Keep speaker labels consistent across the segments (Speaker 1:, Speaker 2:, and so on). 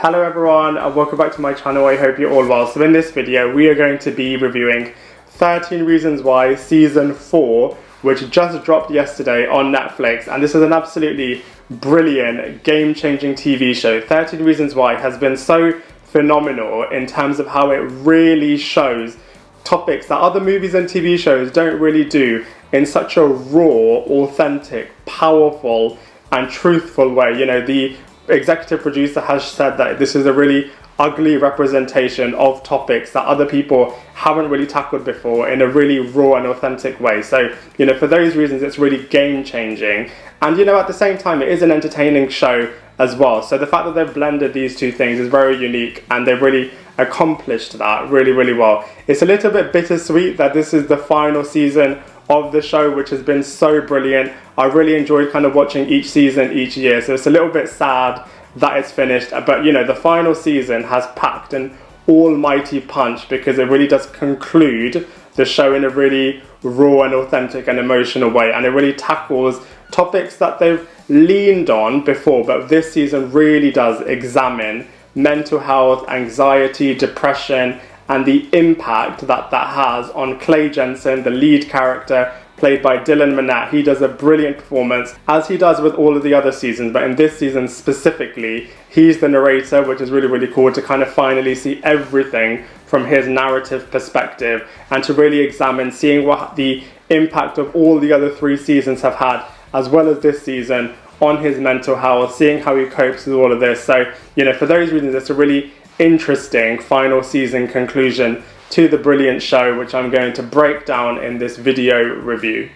Speaker 1: Hello everyone and welcome back to my channel. I hope you're all well. So in this video we are going to be reviewing 13 Reasons Why Season 4, which just dropped yesterday on Netflix, and this is an absolutely brilliant, game-changing TV show. 13 Reasons Why has been so phenomenal in terms of how it really shows topics that other movies and TV shows don't really do in such a raw, authentic, powerful and truthful way. You know, the executive producer has said that this is a really ugly representation of topics that other people haven't really tackled before in a really raw and authentic way. So, you know, for those reasons it's really game-changing, and you know, at the same time it is an entertaining show as well. So the fact that they've blended these two things is very unique, and they've really accomplished that really well. It's a little bit bittersweet that this is the final season of the show, which has been so brilliant. I really enjoyed kind of watching each season each year, so it's a little bit sad that it's finished, but you know, the final season has packed an almighty punch because it really does conclude the show in a really raw and authentic and emotional way, and it really tackles topics that they've leaned on before, but this season really does examine mental health, anxiety, depression, and the impact that that has on Clay Jensen, the lead character, played by Minnette. He does a brilliant performance, as he does with all of the other seasons, but in this season specifically, he's the narrator, which is really cool to kind of finally see everything from his narrative perspective, and to really examine seeing what the impact of all the other 3 seasons have had, as well as this season, on his mental health, seeing how he copes with all of this. So, you know, for those reasons, it's a really interesting final season conclusion to the brilliant show, which I'm going to break down in this video review.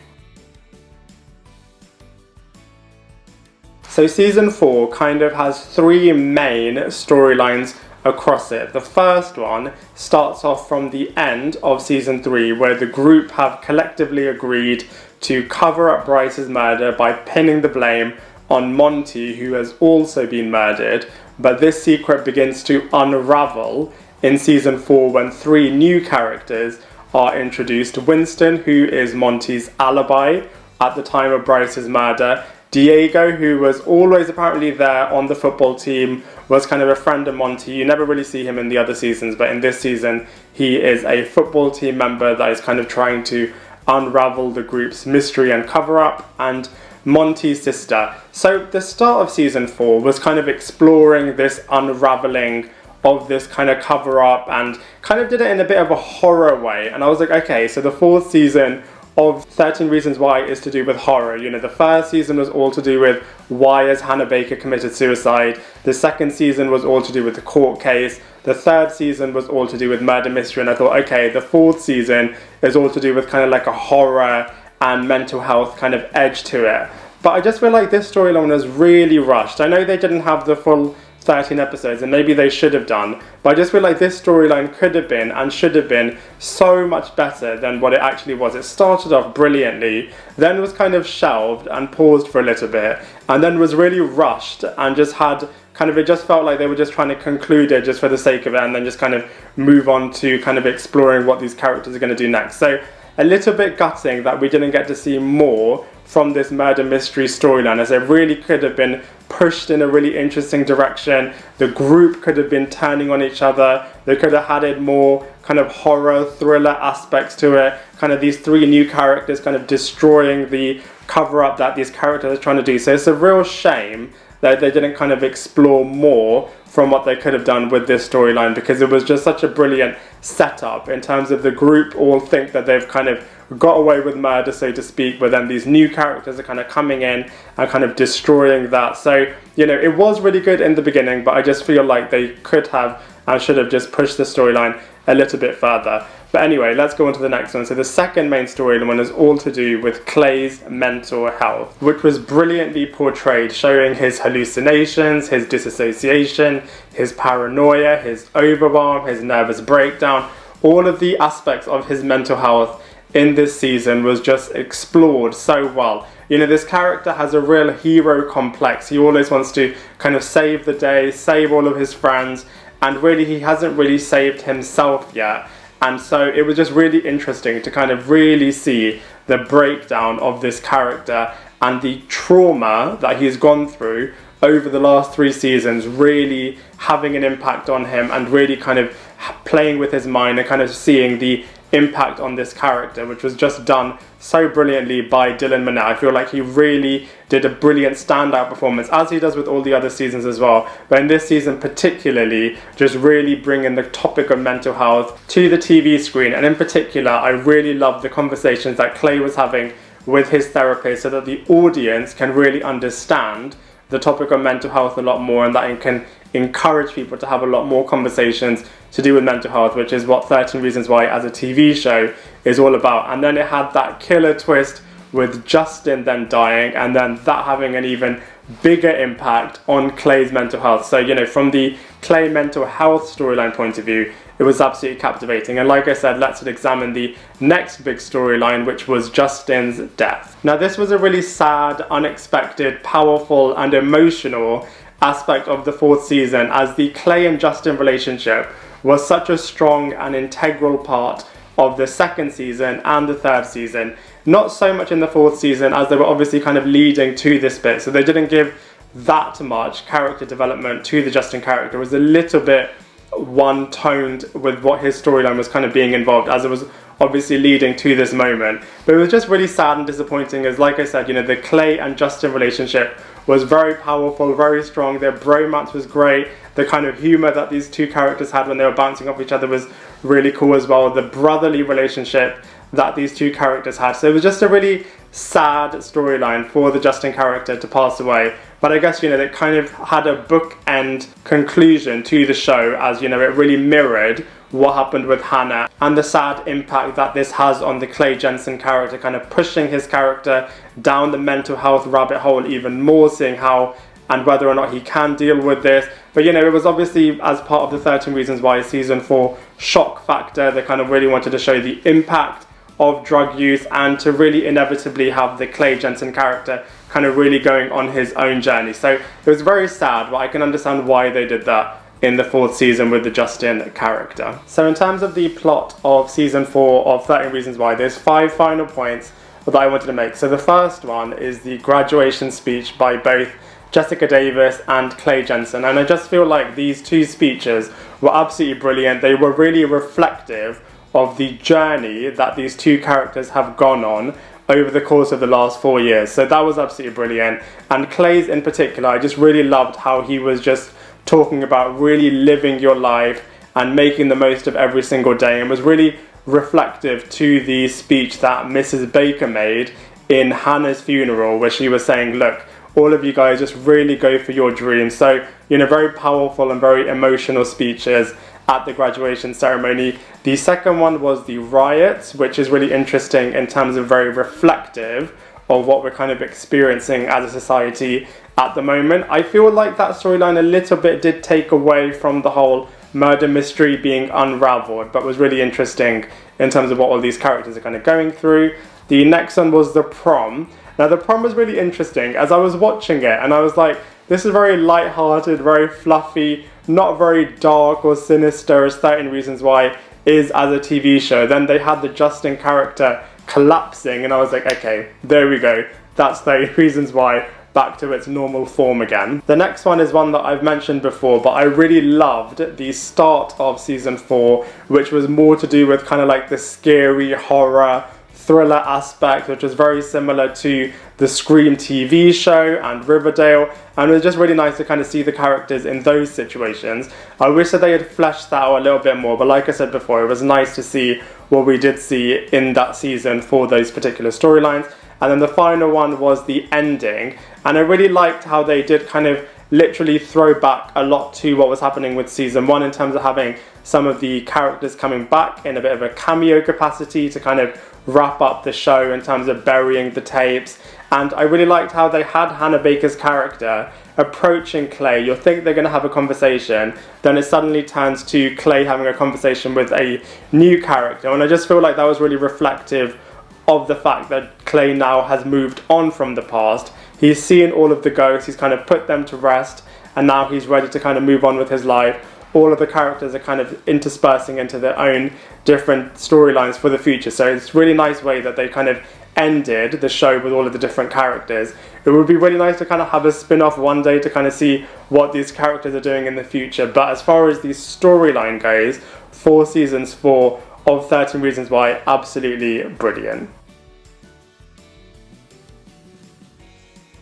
Speaker 1: So season 4 kind of has 3 main storylines across it. The first one starts off from the end of season 3, where the group have collectively agreed to cover up Bryce's murder by pinning the blame on Monty, who has also been murdered. But this secret begins to unravel in season 4 when 3 new characters are introduced. Winston, who is Monty's alibi at the time of Bryce's murder. Diego, who was always apparently there on the football team, was kind of a friend of Monty. You never really see him in the other seasons, but in this season he is a football team member that is kind of trying to unravel the group's mystery and cover up. And Monty's sister. So the start of season 4 was kind of exploring this unraveling of this kind of cover up, and kind of did it in a bit of a horror way. And I was like, okay, so the 4th season of 13 Reasons Why is to do with horror. You know, the first season was all to do with why has Hannah Baker committed suicide. The second season was all to do with the court case. The third season was all to do with murder mystery. And I thought, okay, the 4th season is all to do with kind of like a horror and mental health kind of edge to it. But I just feel like this storyline was really rushed. I know they didn't have the full 13 episodes, and maybe they should have done, but I just feel like this storyline could have been and should have been so much better than what it actually was. It started off brilliantly, then was kind of shelved and paused for a little bit, and then was really rushed and just had kind of, it just felt like they were just trying to conclude it just for the sake of it, and then just kind of move on to kind of exploring what these characters are going to do next. So a little bit gutting that we didn't get to see more from this murder mystery storyline, as it really could have been pushed in a really interesting direction. The group could have been turning on each other. They could have added more kind of horror thriller aspects to it, kind of these 3 new characters kind of destroying the cover up that these characters are trying to do. So it's a real shame that they didn't kind of explore more from what they could have done with this storyline, because it was just such a brilliant setup in terms of the group all think that they've kind of got away with murder, so to speak, but then these new characters are kind of coming in and kind of destroying that. So, you know, it was really good in the beginning, but I just feel like they could have and should have just pushed the storyline a little bit further. But anyway, let's go on to the next one. So the second main storyline is all to do with Clay's mental health, which was brilliantly portrayed, showing his hallucinations, his disassociation, his paranoia, his overwhelm, his nervous breakdown. All of the aspects of his mental health in this season was just explored so well. You know, this character has a real hero complex. He always wants to kind of save the day, save all of his friends, and really he hasn't really saved himself yet. And so it was just really interesting to kind of really see the breakdown of this character and the trauma that he's gone through over the last 3 seasons really having an impact on him and really kind of playing with his mind and kind of seeing the impact on this character, which was just done so brilliantly by Dylan Minnette. I feel like he really did a brilliant standout performance, as he does with all the other seasons as well, but in this season particularly, just really bringing the topic of mental health to the TV screen. And in particular, I really loved the conversations that Clay was having with his therapist so that the audience can really understand the topic of mental health a lot more, and that it can encourage people to have a lot more conversations to do with mental health, which is what 13 Reasons Why as a TV show is all about. And then it had that killer twist with Justin then dying, and then that having an even bigger impact on Clay's mental health. So, you know, from the Clay mental health storyline point of view, it was absolutely captivating. And like I said, let's examine the next big storyline, which was Justin's death. Now, this was a really sad, unexpected, powerful, and emotional aspect of the 4th season, as the Clay and Justin relationship was such a strong and integral part of the 2nd season and the 3rd season. Not so much in the 4th season, as they were obviously kind of leading to this bit, so they didn't give that much character development to the Justin character. It was a little bit one-toned with what his storyline was kind of being involved, as it was obviously leading to this moment. But it was just really sad and disappointing, as like I said, you know, the Clay and Justin relationship was very powerful, very strong. Their bromance was great. The kind of humor that these two characters had when they were bouncing off each other was really cool as well. The brotherly relationship that these two characters had. So it was just a really sad storyline for the Justin character to pass away. But I guess, you know, they kind of had a bookend conclusion to the show, as, you know, it really mirrored what happened with Hannah and the sad impact that this has on the Clay Jensen character, kind of pushing his character down the mental health rabbit hole even more, seeing how and whether or not he can deal with this. But, you know, it was obviously as part of the 13 Reasons Why season 4 shock factor. They kind of really wanted to show the impact of drug use and to really inevitably have the Clay Jensen character kind of really going on his own journey. So it was very sad, but I can understand why they did that in the 4th season with the Justin character. So in terms of the plot of season 4 of 13 Reasons Why, there's 5 final points that I wanted to make. So the first one is the graduation speech by both Jessica Davis and Clay Jensen, and I just feel like these 2 speeches were absolutely brilliant. They were really reflective of the journey that these 2 characters have gone on over the course of the last 4 years. So that was absolutely brilliant. And Clay's in particular, I just really loved how he was just talking about really living your life and making the most of every single day, and was really reflective to the speech that Mrs. Baker made in Hannah's funeral, where she was saying, look, all of you guys just really go for your dreams. So, you know, very powerful and very emotional speeches at the graduation ceremony. The second one was the riots, which is really interesting in terms of very reflective of what we're kind of experiencing as a society at the moment. I feel like that storyline a little bit did take away from the whole murder mystery being unraveled, but was really interesting in terms of what all these characters are kind of going through. The next one was the prom. Now, the prom was really interesting as I was watching it, and I was like, this is very light-hearted, very fluffy, not very dark or sinister as 13 Reasons Why is as a TV show. Then they had the Justin character collapsing, and I was like, okay, there we go. That's 13 Reasons Why back to its normal form again. The next one is one that I've mentioned before, but I really loved the start of season 4, which was more to do with kind of like the scary horror thriller aspect, which was very similar to the Scream TV show and Riverdale, and it was just really nice to kind of see the characters in those situations. I wish that they had fleshed that out a little bit more, but like I said before, it was nice to see what we did see in that season for those particular storylines. And then the final one was the ending, and I really liked how they did kind of literally throw back a lot to what was happening with season 1 in terms of having some of the characters coming back in a bit of a cameo capacity to kind of wrap up the show in terms of burying the tapes. And I really liked how they had Hannah Baker's character approaching Clay. You'll think they're going to have a conversation, then it suddenly turns to Clay having a conversation with a new character, and I just feel like that was really reflective of the fact that Clay now has moved on from the past. He's seen all of the ghosts, he's kind of put them to rest, and now he's ready to kind of move on with his life. All of the characters are kind of interspersing into their own different storylines for the future. So it's a really nice way that they kind of ended the show with all of the different characters. It would be really nice to kind of have a spin-off one day to kind of see what these characters are doing in the future. But as far as the storyline goes, 4 seasons 4 of 13 Reasons Why, absolutely brilliant.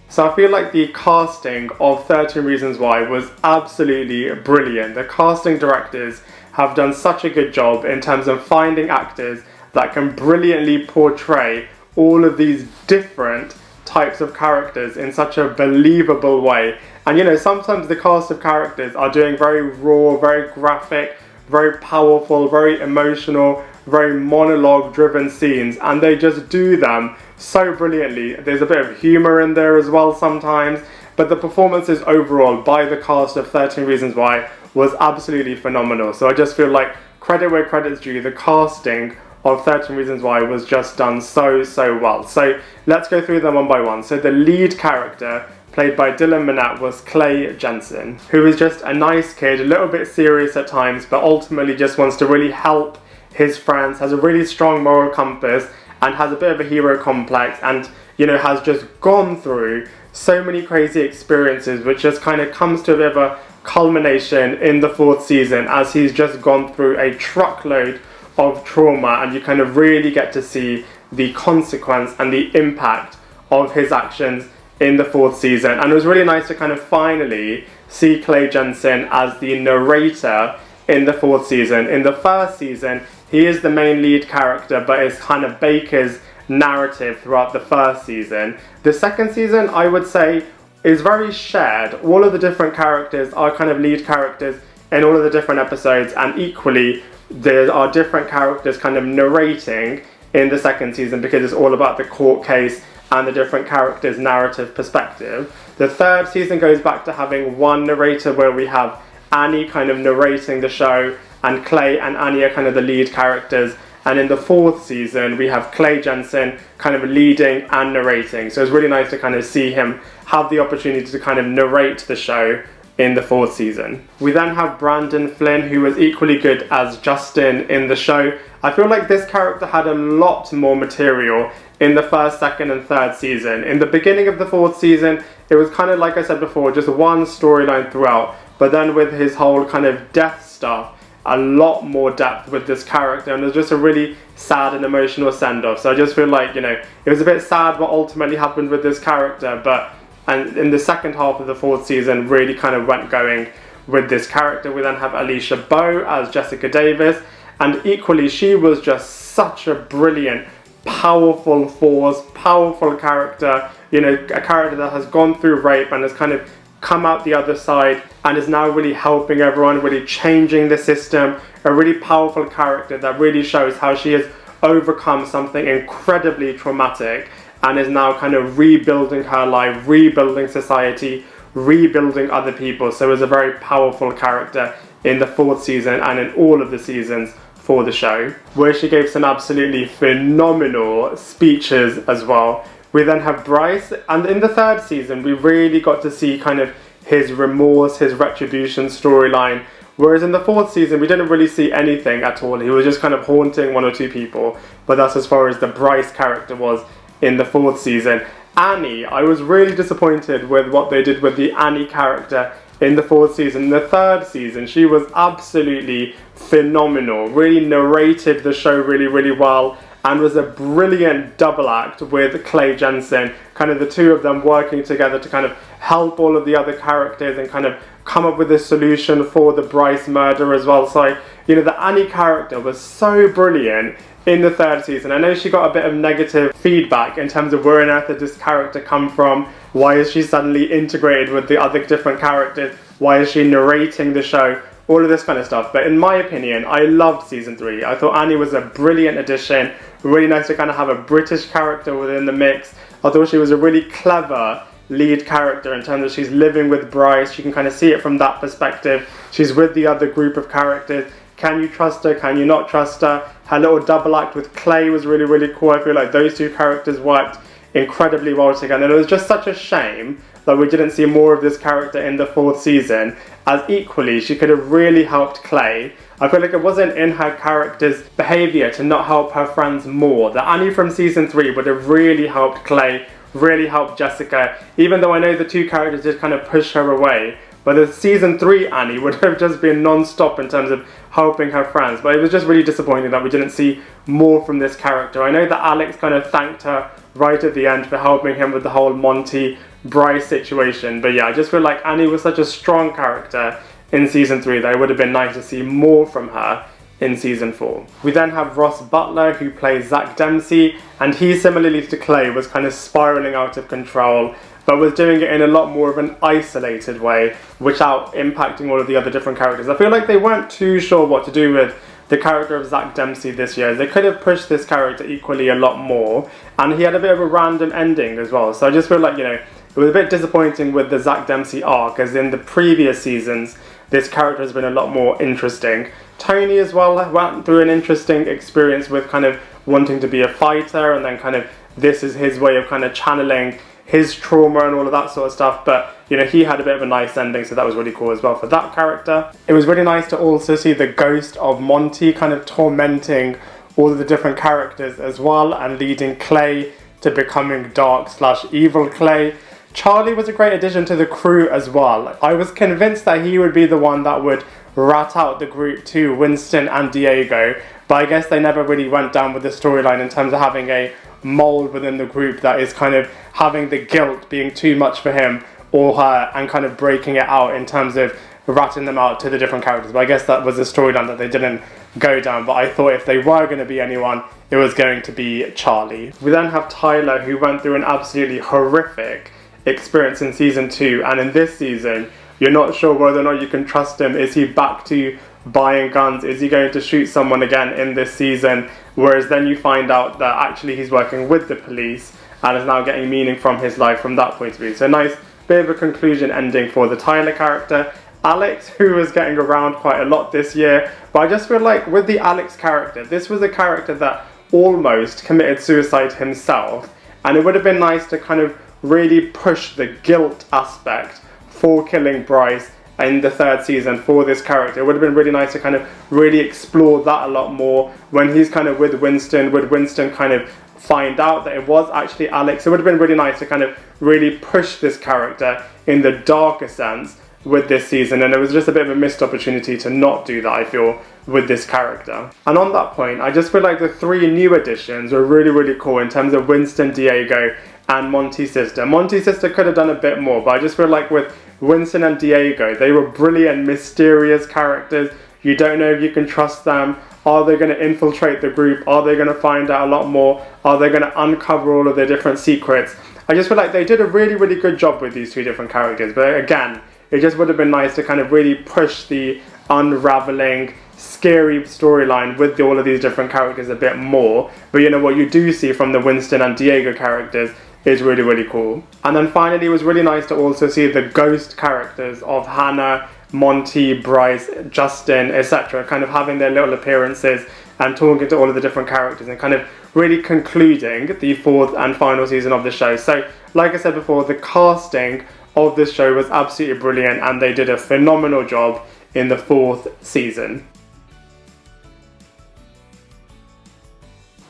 Speaker 1: So I feel like the casting of 13 Reasons Why was absolutely brilliant. The casting directors have done such a good job in terms of finding actors that can brilliantly portray all of these different types of characters in such a believable way. And you know, sometimes the cast of characters are doing very raw, very graphic, very powerful, very emotional, very monologue driven scenes, and they just do them so brilliantly. There's a bit of humour in there as well sometimes, but the performances overall by the cast of 13 Reasons Why was absolutely phenomenal. So I just feel like credit where credit's due. The casting of 13 Reasons Why was just done so well. So let's go through them one by one. So the lead character, played by Minnette, was Clay Jensen, who is just a nice kid, a little bit serious at times, but ultimately just wants to really help his friends, has a really strong moral compass, and has a bit of a hero complex, and you know, has just gone through so many crazy experiences, which just kind of comes to a bit of a culmination in the 4th season as he's just gone through a truckload of trauma, and you kind of really get to see the consequence and the impact of his actions in the 4th season. And it was really nice to kind of finally see Clay Jensen as the narrator in the 4th season. In the 1st season, he is the main lead character, but it's kind of Baker's narrative throughout the 1st season. The 2nd season, I would say, is very shared. All of the different characters are kind of lead characters in all of the different episodes, and equally there are different characters kind of narrating in the 2nd season, because it's all about the court case and the different characters' narrative perspective. The 3rd season goes back to having one narrator, where we have Annie kind of narrating the show, and Clay and Annie are kind of the lead characters. And in the 4th season, we have Clay Jensen kind of leading and narrating. So it's really nice to kind of see him have the opportunity to kind of narrate the show in the 4th season. We then have Brandon Flynn, who was equally good as Justin in the show. I feel like this character had a lot more material in the 1st, 2nd and 3rd season. In the beginning of the 4th season, it was kind of, like I said before, just one storyline throughout. But then with his whole kind of death stuff, a lot more depth with this character, and it was just a really sad and emotional send-off. So I just feel like, you know, it was a bit sad what ultimately happened with this character, but and in the 2nd half of the 4th season really kind of went going with this character. We then have Alisha Bowe as Jessica Davis, and equally she was just such a brilliant, powerful force, powerful character, you know, a character that has gone through rape and has kind of come out the other side and is now really helping everyone, really changing the system. A really powerful character that really shows how she has overcome something incredibly traumatic and is now kind of rebuilding her life, rebuilding society, rebuilding other people. So it was a very powerful character in the 4th season and in all of the seasons for the show, where she gave some absolutely phenomenal speeches as well. We then have Bryce, and in the 3rd season we really got to see kind of his remorse, his retribution storyline, whereas in the 4th season we didn't really see anything at all. He was just kind of haunting 1 or 2 people, but that's as far as the Bryce character was in the 4th season. Annie, I was really disappointed with what they did with the Annie character in the 4th season. In the 3rd season, she was absolutely phenomenal, really narrated the show really well, and was a brilliant double act with Clay Jensen, kind of the two of them working together to kind of help all of the other characters and kind of come up with a solution for the Bryce murder as well. So, you know, the Annie character was so brilliant in the 3rd season. I know she got a bit of negative feedback in terms of where on earth did this character come from, why is she suddenly integrated with the other different characters, why is she narrating the show, all of this kind of stuff. But in my opinion, I loved season 3. I thought Annie was a brilliant addition, really nice to kind of have a British character within the mix. I thought she was a really clever lead character in terms of she's living with Bryce. You can kind of see it from that perspective. She's with the other group of characters. Can you trust her? Can you not trust her? Her little double act with Clay was really cool. I feel like those two characters worked incredibly well together. And it was just such a shame that we didn't see more of this character in the 4th season, as equally she could have really helped Clay. I feel like it wasn't in her character's behaviour to not help her friends more. That Annie from season 3 would have really helped Clay, really helped Jessica, even though I know the two characters did kind of push her away. But the season 3 Annie would have just been non-stop in terms of helping her friends. But it was just really disappointing that we didn't see more from this character. I know that Alex kind of thanked her right at the end for helping him with the whole Monty Bryce situation. But yeah, I just feel like Annie was such a strong character in season 3 that it would have been nice to see more from her in season 4. We then have Ross Butler, who plays Zach Dempsey, and he, similarly to Clay, was kind of spiraling out of control, but was doing it in a lot more of an isolated way, without impacting all of the other different characters. I feel like they weren't too sure what to do with the character of Zach Dempsey this year. They could have pushed this character equally a lot more, and he had a bit of a random ending as well. So I just feel like, it was a bit disappointing with the Zach Dempsey arc, as in the previous seasons, this character has been a lot more interesting. Tony as well went through an interesting experience with kind of wanting to be a fighter, and then kind of this is his way of kind of channeling his trauma and all of that sort of stuff. But he had a bit of a nice ending, so that was really cool as well for that character. It was really nice to also see the ghost of Monty kind of tormenting all of the different characters as well, and leading Clay to becoming dark/evil Clay. Charlie was a great addition to the crew as well. I was convinced that he would be the one that would rat out the group to Winston and Diego, but I guess they never really went down with the storyline in terms of having a mold within the group that is kind of having the guilt being too much for him or her, and kind of breaking it out in terms of ratting them out to the different characters. But I guess that was a storyline that they didn't go down, but I thought if they were going to be anyone, it was going to be Charlie. We then have Tyler, who went through an absolutely horrific experience in season 2, and in this season you're not sure whether or not you can trust him. Is he back to buying guns? Is he going to shoot someone again in this season? Whereas then you find out that actually he's working with the police and is now getting meaning from his life from that point of view. So nice bit of a conclusion ending for the Tyler character. Alex, who was getting around quite a lot this year, but I just feel like with the Alex character, this was a character that almost committed suicide himself, and it would have been nice to kind of really push the guilt aspect for killing Bryce in the 3rd season for this character. It would have been really nice to kind of really explore that a lot more when he's kind of with Winston. Would Winston kind of find out that it was actually Alex? It would have been really nice to kind of really push this character in the darker sense with this season, and it was just a bit of a missed opportunity to not do that, I feel, with this character. And on that point, I just feel like the 3 new additions were really, really cool in terms of Winston, Diego, and Monty's sister. Monty's sister could have done a bit more, but I just feel like with Winston and Diego, they were brilliant, mysterious characters. You don't know if you can trust them. Are they going to infiltrate the group? Are they going to find out a lot more? Are they going to uncover all of their different secrets? I just feel like they did a really, really good job with these 2 different characters. But again, it just would have been nice to kind of really push the unraveling, scary storyline with all of these different characters a bit more. But what you do see from the Winston and Diego characters is really, really cool. And then finally, it was really nice to also see the ghost characters of Hannah, Monty, Bryce, Justin, etc. kind of having their little appearances and talking to all of the different characters and kind of really concluding the 4th and final season of the show. So, like I said before, the casting of this show was absolutely brilliant, and they did a phenomenal job in the 4th season.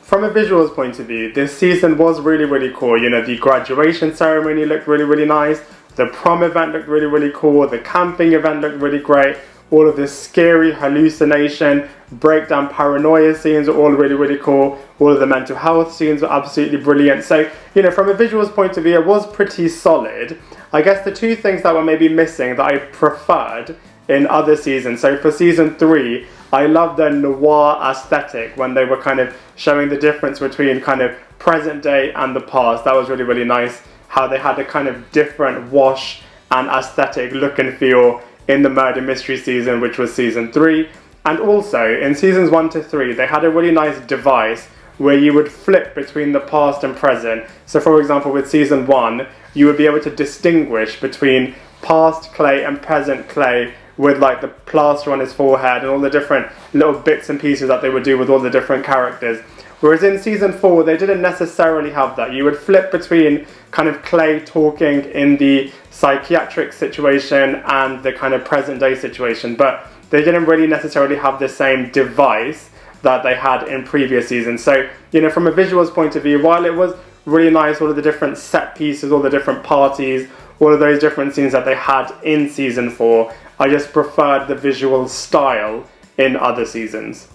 Speaker 1: From a visuals point of view, this season was really, really cool. The graduation ceremony looked really, really nice. The prom event looked really, really cool. The camping event looked really great. All of this scary hallucination, breakdown, paranoia scenes were all really, really cool. All of the mental health scenes were absolutely brilliant. So, from a visuals point of view, it was pretty solid. I guess the 2 things that were maybe missing that I preferred in other seasons. So for season 3, I love the noir aesthetic when they were kind of showing the difference between kind of present day and the past. That was really, really nice, how they had a kind of different wash and aesthetic look and feel in the murder mystery season, which was season 3. And also in seasons 1 to 3, they had a really nice device where you would flip between the past and present. So for example, with season 1, you would be able to distinguish between past Clay and present Clay, with like the plaster on his forehead and all the different little bits and pieces that they would do with all the different characters. Whereas in season 4, they didn't necessarily have that. You would flip between kind of Clay talking in the psychiatric situation and the kind of present day situation, but they didn't really necessarily have the same device that they had in previous seasons. So, you know, from a visuals point of view, while it was really nice, all of the different set pieces, all the different parties, all of those different scenes that they had in season 4, I just preferred the visual style in other seasons.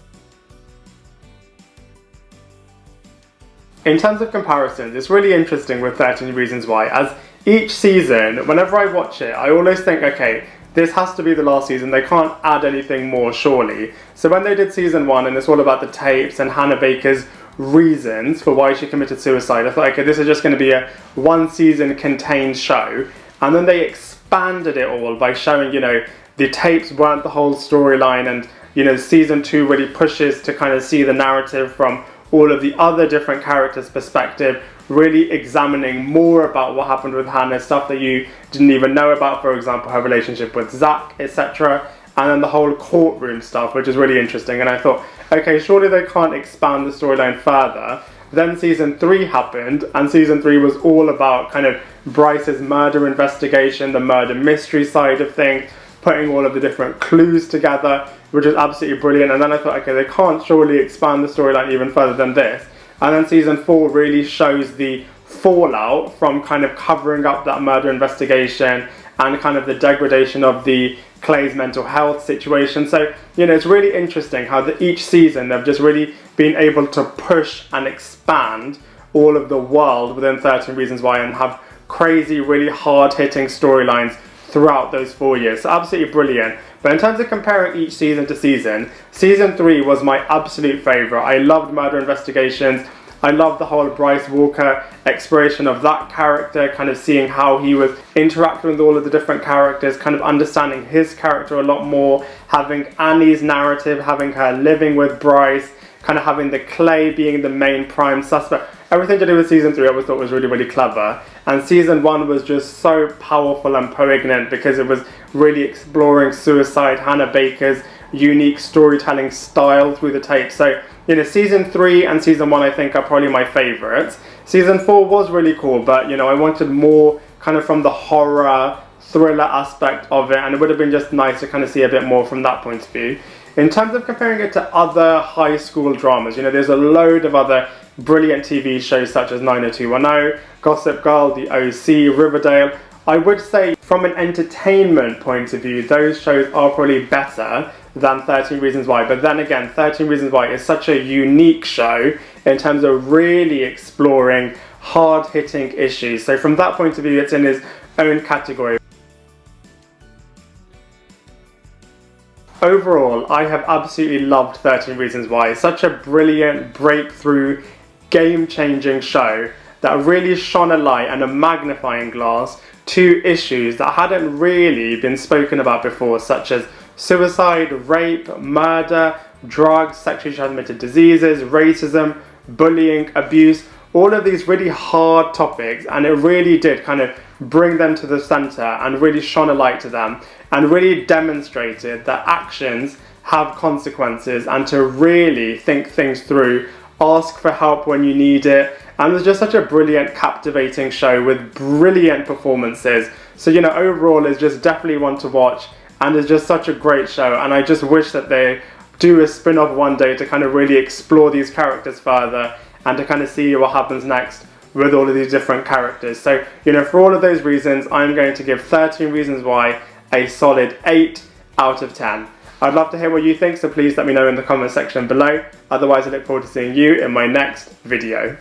Speaker 1: In terms of comparisons, it's really interesting with 13 Reasons Why, as each season, whenever I watch it, I always think, okay, this has to be the last season, they can't add anything more, surely. So when they did season 1, and it's all about the tapes and Hannah Baker's reasons for why she committed suicide, I thought, okay, this is just going to be a one season contained show. And then they expanded it all by showing, you know, the tapes weren't the whole storyline, and, you know, season 2 really pushes to kind of see the narrative from all of the other different characters' perspective, really examining more about what happened with Hannah, stuff that you didn't even know about, for example, her relationship with Zach, etc. And then the whole courtroom stuff, which is really interesting. And I thought, okay, surely they can't expand the storyline further. Then season 3 happened, and season 3 was all about kind of Bryce's murder investigation, the murder mystery side of things, putting all of the different clues together, which is absolutely brilliant. And then I thought, okay, they can't surely expand the storyline even further than this. And then season 4 really shows the fallout from kind of covering up that murder investigation and kind of the degradation of the Clay's mental health situation. So, you know, it's really interesting how each season they've just really been able to push and expand all of the world within 13 Reasons Why and have crazy, really hard-hitting storylines throughout those 4 years. So absolutely brilliant. But in terms of comparing each season to season 3 was my absolute favourite. I loved Murder Investigations. I loved the whole Bryce Walker exploration of that character, kind of seeing how he was interacting with all of the different characters, kind of understanding his character a lot more, having Annie's narrative, having her living with Bryce, kind of having the Clay being the main prime suspect. Everything to do with season 3 I always thought was really, really clever. And season 1 was just so powerful and poignant because it was really exploring suicide, Hannah Baker's unique storytelling style through the tape. So, you know, season 3 and season 1 I think are probably my favourites. Season 4 was really cool, but, you know, I wanted more kind of from the horror, thriller aspect of it, and it would have been just nice to kind of see a bit more from that point of view. In terms of comparing it to other high school dramas, you know, there's a load of other brilliant TV shows such as 90210, Gossip Girl, The OC, Riverdale. I would say from an entertainment point of view, those shows are probably better than 13 Reasons Why. But then again, 13 Reasons Why is such a unique show in terms of really exploring hard-hitting issues. So from that point of view, it's in its own category. Overall, I have absolutely loved 13 Reasons Why. It's such a brilliant, breakthrough, game-changing show that really shone a light and a magnifying glass to issues that hadn't really been spoken about before, such as suicide, rape, murder, drugs, sexually transmitted diseases, racism, bullying, abuse, all of these really hard topics, and it really did kind of bring them to the center and really shone a light to them and really demonstrated that actions have consequences and to really think things through, ask for help when you need it. And it was just such a brilliant, captivating show with brilliant performances. So, you know, overall it's just definitely one to watch, and it's just such a great show, and I just wish that they do a spin-off one day to kind of really explore these characters further and to kind of see what happens next with all of these different characters. So, you know, for all of those reasons, I'm going to give 13 Reasons Why a solid 8 out of 10. I'd love to hear what you think, so please let me know in the comment section below. Otherwise, I look forward to seeing you in my next video.